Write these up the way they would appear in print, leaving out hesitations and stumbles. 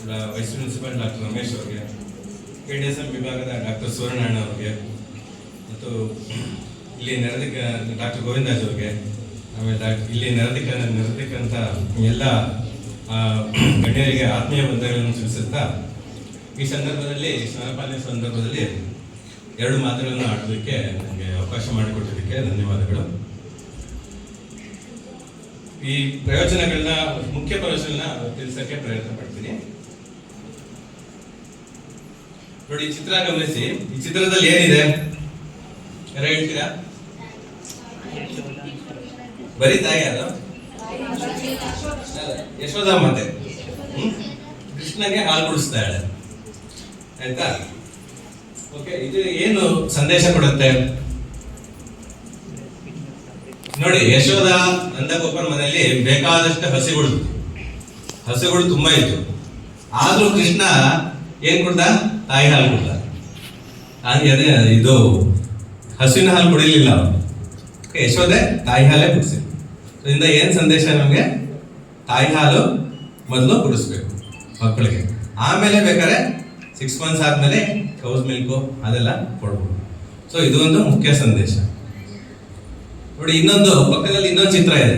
Vice principal doctor Ramesh ಅವರಿಗೆ, KDSM ವಿಭಾಗದ doctor ಸುವರ್ಣಣ್ಣ ಅವರಿಗೆ, ಮತ್ತು ಇಲ್ಲಿ ನೆರೆದಿಕ್ಕ ಡಾಕ್ಟರ್ ಗೋವಿಂದರಾಜ್ ಅವರಿಗೆ, ಆಮೇಲೆ ಇಲ್ಲಿ ನೆರೆದಿಕ್ಕಂಥ ಎಲ್ಲ ಗಣ್ಯರಿಗೆ ಆತ್ಮೀಯ ವಂದನೆಗಳನ್ನು ತಿಳಿಸುತ್ತಾ, ಈ ಸಂದರ್ಭದಲ್ಲಿ ಸ್ತನಪಾನ ಸಂದರ್ಭದಲ್ಲಿ ಎರಡು ಮಾತುಗಳನ್ನು ಆಡೋದಕ್ಕೆ ನನಗೆ ಅವಕಾಶ ಮಾಡಿಕೊಟ್ಟಿದ್ದಕ್ಕೆ ಧನ್ಯವಾದಗಳು. ಈ ಪ್ರಯೋಜನಗಳನ್ನ, ಮುಖ್ಯ ಪ್ರಯೋಜನ ತಿಳಿಸಕ್ಕೆ ಪ್ರಯತ್ನ ಪಡ್ತೀನಿ. ನೋಡಿ, ಈ ಚಿತ್ರ ಗಮನಿಸಿ. ಈ ಚಿತ್ರದಲ್ಲಿ ಏನಿದೆ ಯಾರು ಹೇಳ್ತೀರಾ? ಬರೀ ತಾಯಿ ಯಾರು? ಯಶೋಧ ಮಾತೆ ಕೃಷ್ಣಗೆ ಹಾಲು ಕುಡಿಸ್ತಾಳೆ, ಆಯ್ತಾ? ಓಕೆ, ಇದು ಏನು ಸಂದೇಶ ಕೊಡುತ್ತೆ ನೋಡಿ. ಯಶೋಧ ನಂದಗೋಪರ ಮನೆಯಲ್ಲಿ ಬೇಕಾದಷ್ಟು ಹಸುಗಳು ತುಂಬಾ ಇತ್ತು. ಆದ್ರೂ ಕೃಷ್ಣ ಏನ್ ಕೊಡ್ದ? ತಾಯಿ ಹಾಲು ಕೊಡ್ದ. ಅದೇ ಇದು ಹಸುವಿನ ಹಾಲು ಕುಡಿಲಿಲ್ಲ ಅವನು. ಯಶೋದೆ ತಾಯಿ ಹಾಲೇ ಕುಡಿಸಿ. ಇದರಿಂದ ಏನ್ ಸಂದೇಶ ನಮಗೆ? ತಾಯಿ ಹಾಲು ಮೊದಲು ಕುಡಿಸ್ಬೇಕು ಮಕ್ಕಳಿಗೆ, ಆಮೇಲೆ ಬೇಕಾದ್ರೆ 6 months ಆದ್ಮೇಲೆ ಕೌಸ್ ಮಿಲ್ಕು ಅದೆಲ್ಲ ಕೊಡ್ಬೋದು. ಸೊ ಇದು ಒಂದು ಮುಖ್ಯ ಸಂದೇಶ. ನೋಡಿ, ಇನ್ನೊಂದು ಪಕ್ಕದಲ್ಲಿ ಇನ್ನೊಂದು ಚಿತ್ರ ಇದೆ.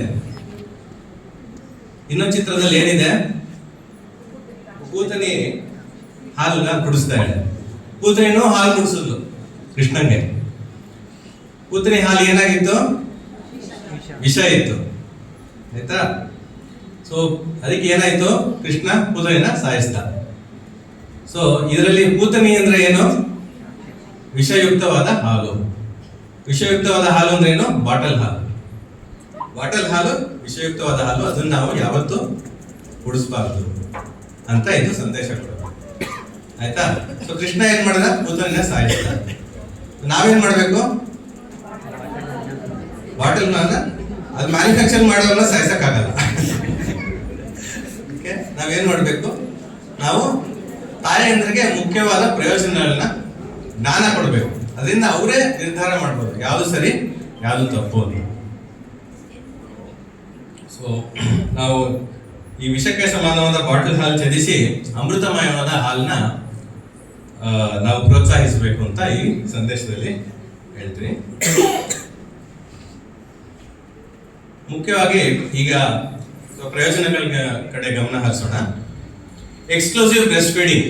ಇನ್ನೊಂದು ಚಿತ್ರದಲ್ಲಿ ಏನಿದೆ? ಕೂತನಿ ಹಾಲನ್ನ ಕುಡಿಸ್ತಾ ಇದೆ. ಕೂತನಿನೂ ಹಾಲು ಕುಡಿಸಿದ್ಲು ಕೃಷ್ಣನ್ಗೆ. ಕೂತನಿ ಹಾಲು ಏನಾಗಿತ್ತು? ವಿಷ ಇತ್ತು, ಆಯ್ತಾ? ಸೊ ಅದಕ್ಕೆ ಏನಾಯ್ತು? ಕೃಷ್ಣ ಕೂತನಿನ ಸಾಯಿಸ್ತ. ಸೊ ಇದರಲ್ಲಿ ಕೂತನಿ ಅಂದ್ರೆ ಏನು? ವಿಷಯುಕ್ತವಾದ ಹಾಲು. ವಿಷಯುಕ್ತವಾದ ಹಾಲು ಅಂದ್ರೆ ಏನು? ಬಾಟಲ್ ಹಾಲು ವಿಷಯುಕ್ತವಾದ ಹಾಲು. ಅದನ್ನ ನಾವು ಯಾವತ್ತೂ ಕುಡಿಸಬಾರ್ದು ಅಂತ ಇದು ಸಂದೇಶ ಕೊಡುತ್ತೆ, ಆಯ್ತಾ? ಸೊ ಕೃಷ್ಣ ಏನ್ ಮಾಡಿದ? ಕೂತನಿನ ಸಾಯಿಸಿದ. ನಾವೇನ್ ಮಾಡ್ಬೇಕು? ಬಾಟಲ್ ಅದು ಮ್ಯಾನುಫ್ಯಾಕ್ಚರ್ ಮಾಡೋರನ್ನ ಸಾಯಿಸಕ್ಕಾಗಲ್ಲ. ನಾವೇನ್ ಮಾಡ್ಬೇಕು? ನಾವು ತಾಯಂದ್ರಿಗೆ ಮುಖ್ಯವಾದ ಪ್ರಯೋಜನಗಳನ್ನ ಜ್ಞಾನ ಕೊಡ್ಬೇಕು. ಅದರಿಂದ ಅವರೇ ನಿರ್ಧಾರ ಮಾಡ್ಬೋದು ಯಾವುದು ಸರಿ ಯಾವುದು ತಪ್ಪು ಅಂತ. ಸೊ ನಾವು ಈ ವಿಷಕ್ಕೆ ಸಮಾನವಾದ ಬಾಟಲ್ ಹಾಲು ತ್ಯಜಿಸಿ ಅಮೃತಮಯವಾದ ಹಾಲನ್ನ ನಾವು ಪ್ರೋತ್ಸಾಹಿಸಬೇಕು ಅಂತ ಈ ಸಂದೇಶದಲ್ಲಿ ಹೇಳ್ತೀನಿ. ಮುಖ್ಯವಾಗಿ ಈಗ ಪ್ರಯೋಜನಗಳ ಕಡೆ ಗಮನ ಹರಿಸೋಣ. Exclusive breast feeding